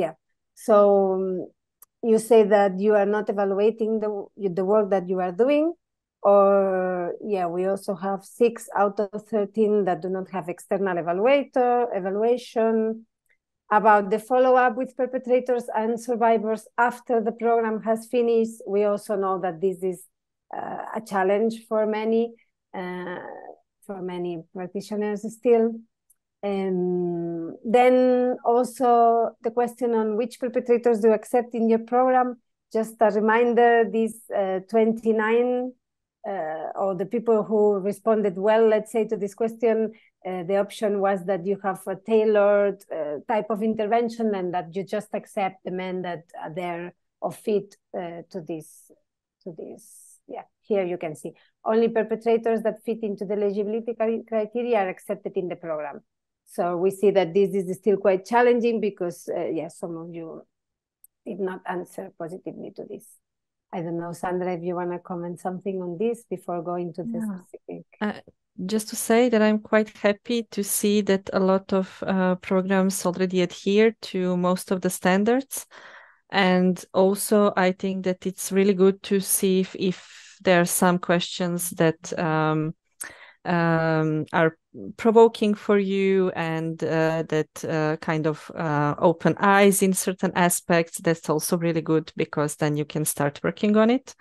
C: So you say that you are not evaluating the work that you are doing, or we also have 6 out of 13 that do not have external evaluation. About the follow-up with perpetrators and survivors after the program has finished, we also know that this is a challenge for many practitioners still. Then also the question on which perpetrators do you accept in your program. Just a reminder, these 29 or the people who responded well, let's say, to this question, the option was that you have a tailored type of intervention and that you just accept the men that are there or fit to this. Here you can see only perpetrators that fit into the eligibility criteria are accepted in the program. So we see that this is still quite challenging because some of you did not answer positively to this. I don't know, Sandra, if you want to comment something on this before going to the specific.
D: Just to say that I'm quite happy to see that a lot of programs already adhere to most of the standards. And also, I think that it's really good to see if there are some questions that are provoking for you and that kind of open eyes in certain aspects. That's also really good because then you can start working on it.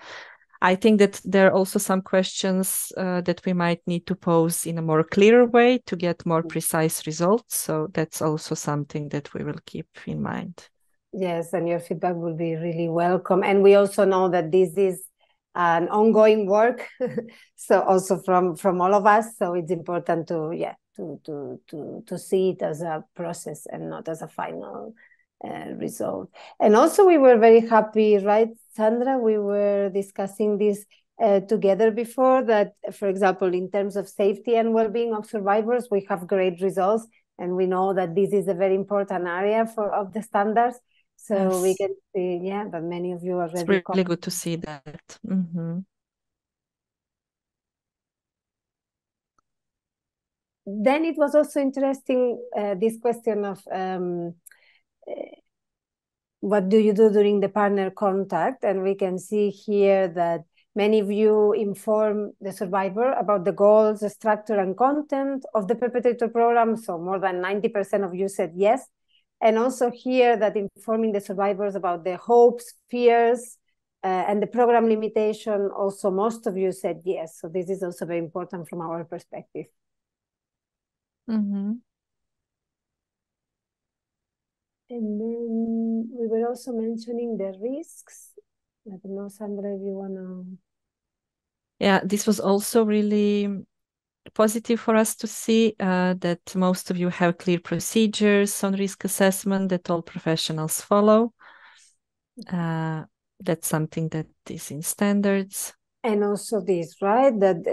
D: I think that there are also some questions that we might need to pose in a more clearer way to get more precise results. So that's also something that we will keep in mind.
C: Yes, and your feedback will be really welcome. And we also know that this is an ongoing work, so also from all of us. So it's important to see it as a process and not as a final result. And also we were very happy, right, Sandra? We were discussing this together before that, for example, in terms of safety and well-being of survivors, we have great results, and we know that this is a very important area of the standards. So we can see, that many of you already.
D: It's really good to see that. Mm-hmm.
C: Then it was also interesting, this question of what do you do during the partner contact? And we can see here that many of you inform the survivor about the goals, the structure and content of the perpetrator program. So more than 90% of you said yes. And also here that informing the survivors about their hopes, fears, and the program limitation, also most of you said yes. So this is also very important from our perspective.
D: Mm-hmm.
C: And then we were also mentioning the risks. I don't know, Sandra, if you want to...
D: Yeah, this was also really positive for us to see that most of you have clear procedures on risk assessment that all professionals follow. That's something that is in standards.
C: And also this, right, that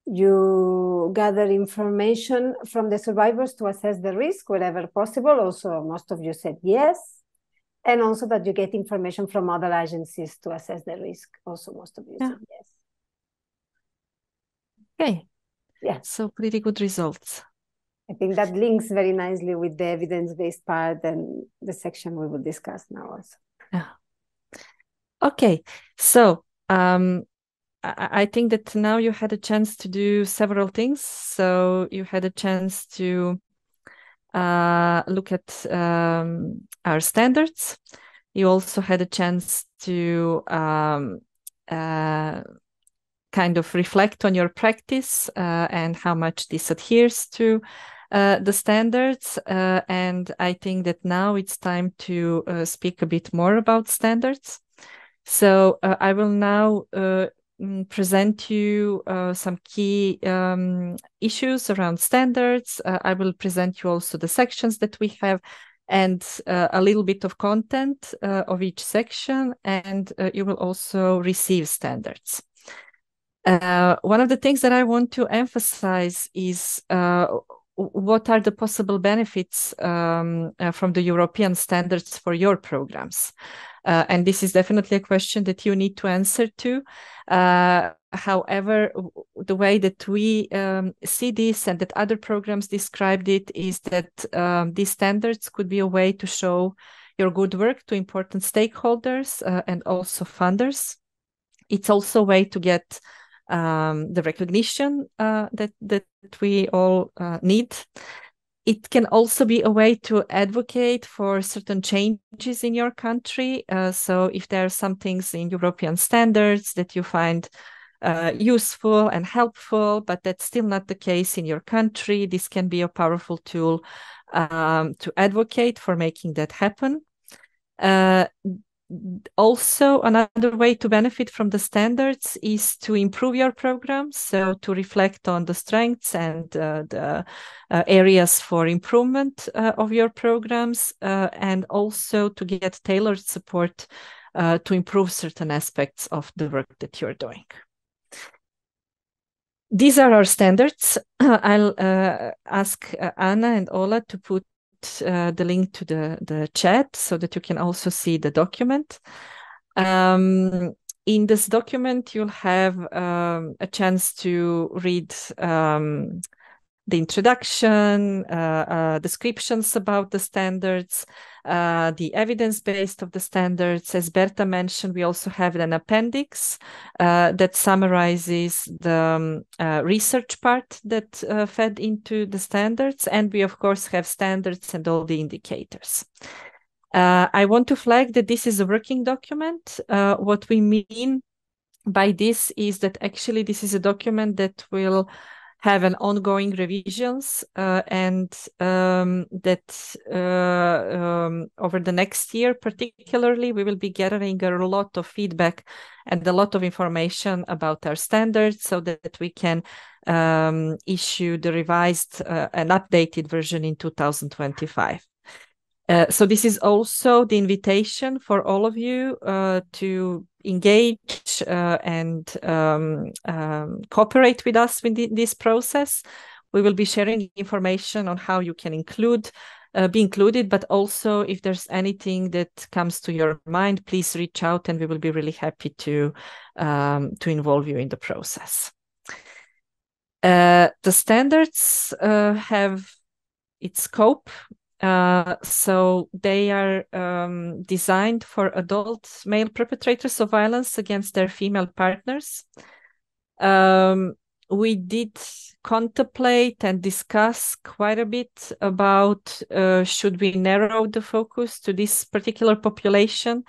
C: you gather information from the survivors to assess the risk wherever possible. Also, most of you said yes. And also that you get information from other agencies to assess the risk. Also, most of you said yes.
D: Okay.
C: Yeah.
D: So pretty good results.
C: I think that links very nicely with the evidence-based part and the section we will discuss now also.
D: Yeah. Okay. So I think that now you had a chance to do several things. So you had a chance to look at our standards. You also had a chance to kind of reflect on your practice and how much this adheres to the standards. And I think that now it's time to speak a bit more about standards. So I will now present you some key issues around standards. I will present you also the sections that we have and a little bit of content of each section, and you will also receive standards. One of the things that I want to emphasize is what are the possible benefits from the European standards for your programs? And this is definitely a question that you need to answer to. However, the way that we see this and that other programs described it is that these standards could be a way to show your good work to important stakeholders and also funders. It's also a way to get the recognition that we all need. It can also be a way to advocate for certain changes in your country. So if there are some things in European standards that you find useful and helpful, but that's still not the case in your country, this can be a powerful tool to advocate for making that happen. Also, another way to benefit from the standards is to improve your programs, so to reflect on the strengths and the areas for improvement of your programs, and also to get tailored support to improve certain aspects of the work that you're doing. These are our standards. I'll ask Anna and Ola to put the link to the chat so that you can also see the document. In this document, you'll have a chance to read the introduction, descriptions about the standards, the evidence-based of the standards. As Berta mentioned, we also have an appendix that summarizes the research part that fed into the standards. And we, of course, have standards and all the indicators. I want to flag that this is a working document. What we mean by this is that actually this is a document that will have an ongoing revisions and that over the next year particularly, we will be gathering a lot of feedback and a lot of information about our standards so that we can issue the revised and updated version in 2025. So this is also the invitation for all of you to engage and cooperate with us in this process. We will be sharing information on how you can be included, but also if there's anything that comes to your mind, please reach out and we will be really happy to involve you in the process. The standards have its scope. So they are designed for adult male perpetrators of violence against their female partners. We did contemplate and discuss quite a bit about should we narrow the focus to this particular population,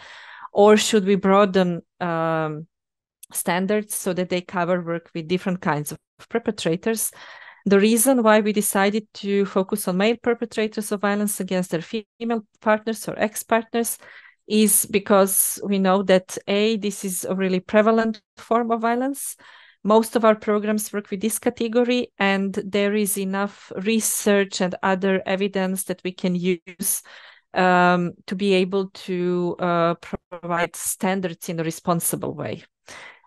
D: or should we broaden standards so that they cover work with different kinds of perpetrators. The reason why we decided to focus on male perpetrators of violence against their female partners or ex-partners is because we know that this is a really prevalent form of violence. Most of our programs work with this category, and there is enough research and other evidence that we can use to be able to provide standards in a responsible way.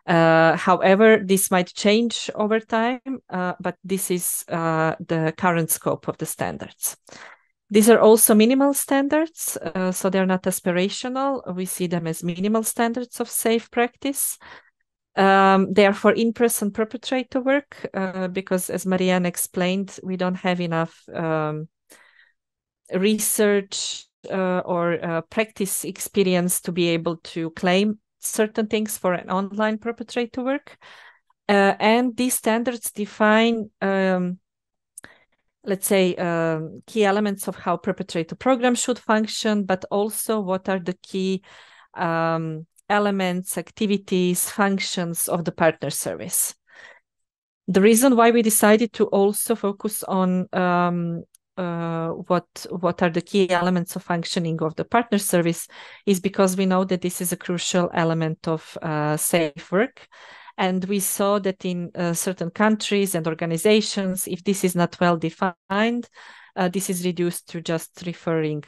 D: However, this might change over time, but this is the current scope of the standards. These are also minimal standards, so they're not aspirational. We see them as minimal standards of safe practice. They are for in-person perpetrator work because, as Marianne explained, we don't have enough research or practice experience to be able to claim certain things for an online perpetrator work. And these standards define let's say, key elements of how perpetrator programs should function, but also what are the key elements, activities, functions of the partner service. The reason why we decided to also focus on what are the key elements of functioning of the partner service is because we know that this is a crucial element of safe work. And we saw that in certain countries and organizations, if this is not well defined, this is reduced to just referring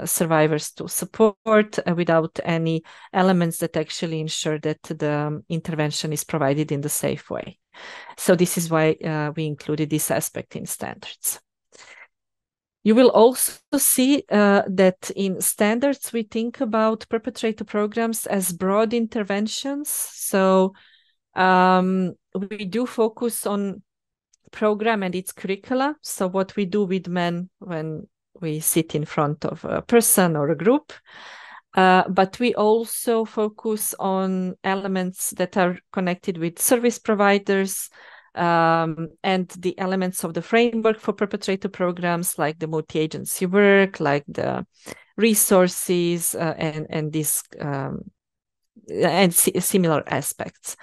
D: survivors to support without any elements that actually ensure that the intervention is provided in the safe way. So this is why we included this aspect in standards. You will also see that in standards, we think about perpetrator programs as broad interventions. So we do focus on program and its curricula. So what we do with men when we sit in front of a person or a group. But we also focus on elements that are connected with service providers and the elements of the framework for perpetrator programs, like the multi-agency work, like the resources and this and similar aspects.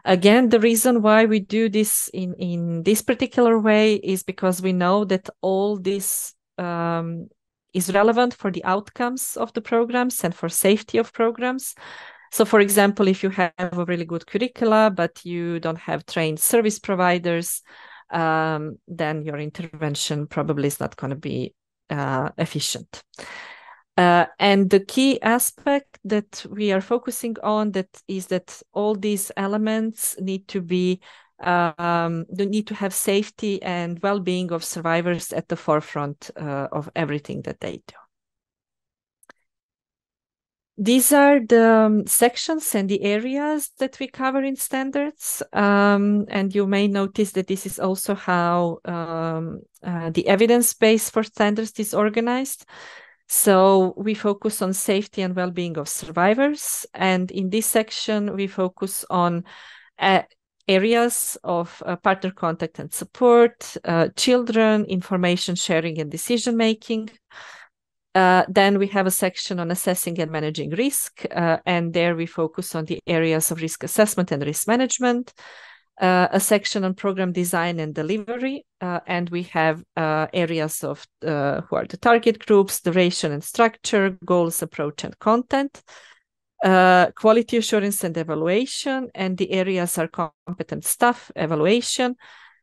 D: Again, the reason why we do this in this particular way is because we know that all this is relevant for the outcomes of the programs and for safety of programs. So, for example, if you have a really good curricula, but you don't have trained service providers, then your intervention probably is not going to be efficient. And the key aspect that we are focusing on is that all these elements need to be need to have safety and well-being of survivors at the forefront of everything that they do. These are the sections and the areas that we cover in standards. And you may notice that this is also how the evidence base for standards is organized. So we focus on safety and well-being of survivors. And in this section, we focus on areas of partner contact and support, children, information sharing and decision-making. Then we have a section on assessing and managing risk. And there we focus on the areas of risk assessment and risk management. A section on program design and delivery, and we have areas of who are the target groups, duration and structure, goals, approach, and content, quality assurance and evaluation, and the areas are competent staff, evaluation,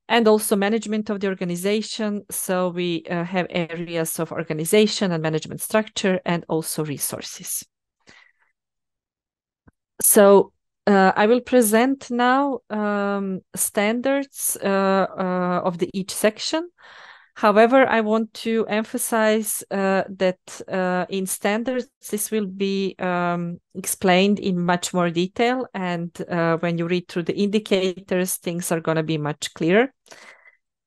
D: and also management of the organization. So we have areas of organization and management structure, and also resources. So I will present now standards of each section. However, I want to emphasize that in standards, this will be explained in much more detail. And when you read through the indicators, things are going to be much clearer.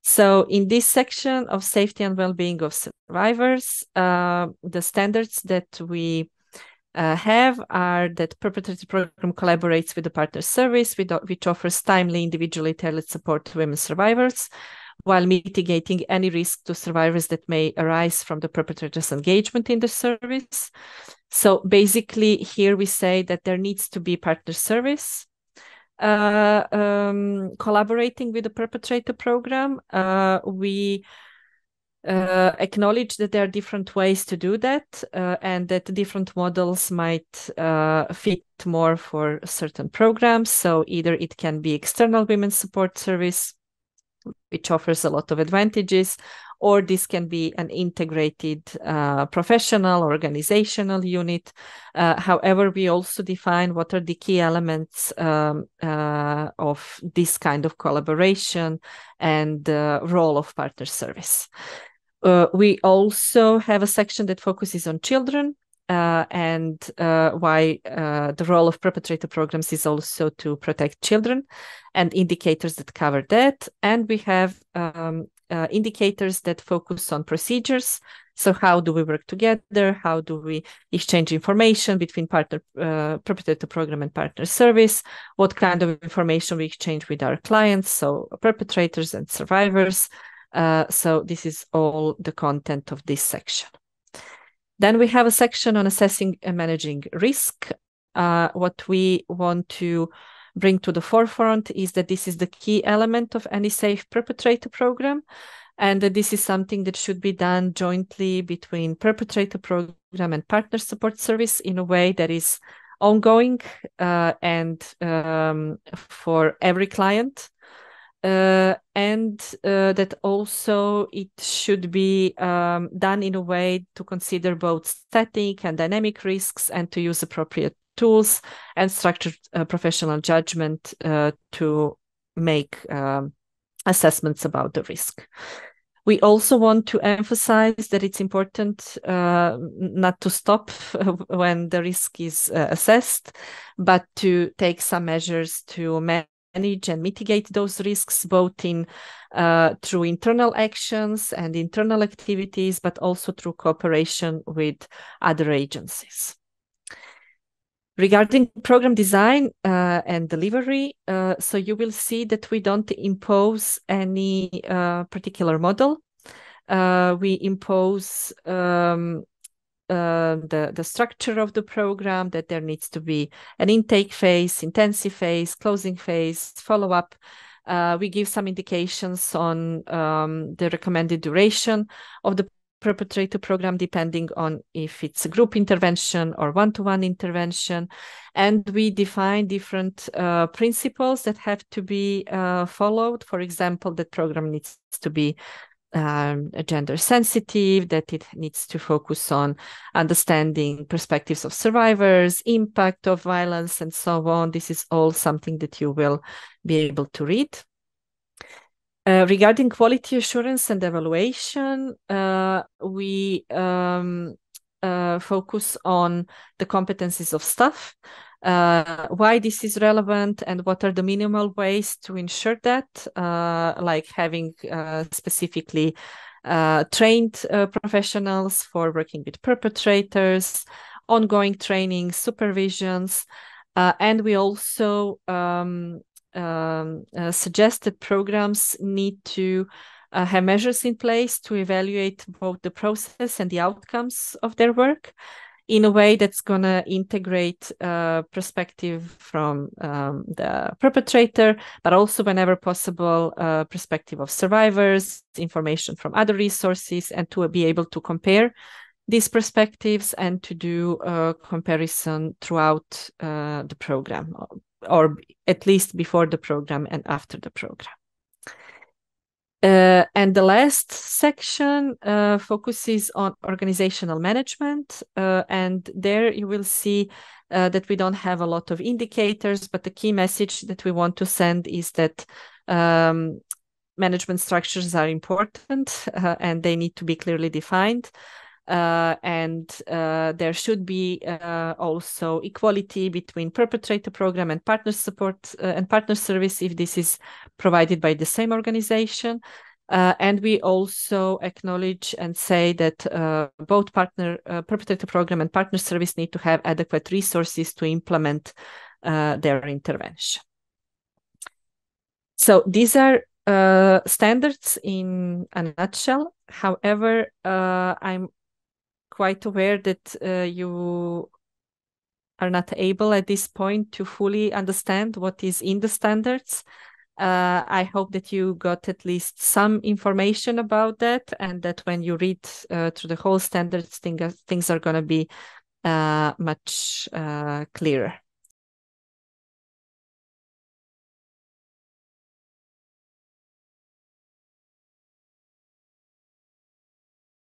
D: So in this section of safety and well-being of survivors, the standards that we have are that perpetrator program collaborates with the partner service, which offers timely, individually tailored support to women survivors, while mitigating any risk to survivors that may arise from the perpetrator's engagement in the service. So basically, here we say that there needs to be partner service collaborating with the perpetrator program. We acknowledge that there are different ways to do that, and that different models might fit more for certain programs. So either it can be external women's support service, which offers a lot of advantages, or this can be an integrated professional organizational unit. However, we also define what are the key elements of this kind of collaboration and the role of partner service. We also have a section that focuses on children and why the role of perpetrator programs is also to protect children, and indicators that cover that. And we have indicators that focus on procedures. So how do we work together? How do we exchange information between perpetrator program and partner service? What kind of information we exchange with our clients, so perpetrators and survivors? So this is all the content of this section. Then we have a section on assessing and managing risk. What we want to bring to the forefront is that this is the key element of any safe perpetrator program, and that this is something that should be done jointly between perpetrator program and partner support service in a way that is ongoing and for every client. And that also it should be done in a way to consider both static and dynamic risks, and to use appropriate tools and structured professional judgment to make assessments about the risk. We also want to emphasize that it's important not to stop when the risk is assessed, but to take some measures to manage and mitigate those risks, both in through internal actions and internal activities, but also through cooperation with other agencies. Regarding program design and delivery, so you will see that we don't impose any particular model. We impose the structure of the program, that there needs to be an intake phase, intensive phase, closing phase, follow-up. We give some indications on the recommended duration of the perpetrator program, depending on if it's a group intervention or one-to-one intervention. And we define different principles that have to be followed. For example, the program needs to be gender sensitive, that it needs to focus on understanding perspectives of survivors, impact of violence, and so on. This is all something that you will be able to read. Regarding quality assurance and evaluation, we focus on the competencies of staff, why this is relevant, and what are the minimal ways to ensure that, like having specifically trained professionals for working with perpetrators, ongoing training, supervisions, and we also suggest that programs need to have measures in place to evaluate both the process and the outcomes of their work in a way that's going to integrate perspective from the perpetrator, but also, whenever possible, perspective of survivors, information from other resources, and to be able to compare these perspectives and to do a comparison throughout the program, or at least before the program and after the program. And the last section focuses on organizational management, and there you will see that we don't have a lot of indicators, but the key message that we want to send is that management structures are important and they need to be clearly defined. And there should be also equality between perpetrator program and partner support and partner service if this is provided by the same organization. And we also acknowledge and say that both perpetrator program and partner service need to have adequate resources to implement their intervention. So these are standards in a nutshell. However, I'm quite aware that you are not able at this point to fully understand what is in the standards. I hope that you got at least some information about that, and that when you read through the whole standards, things are going to be much clearer.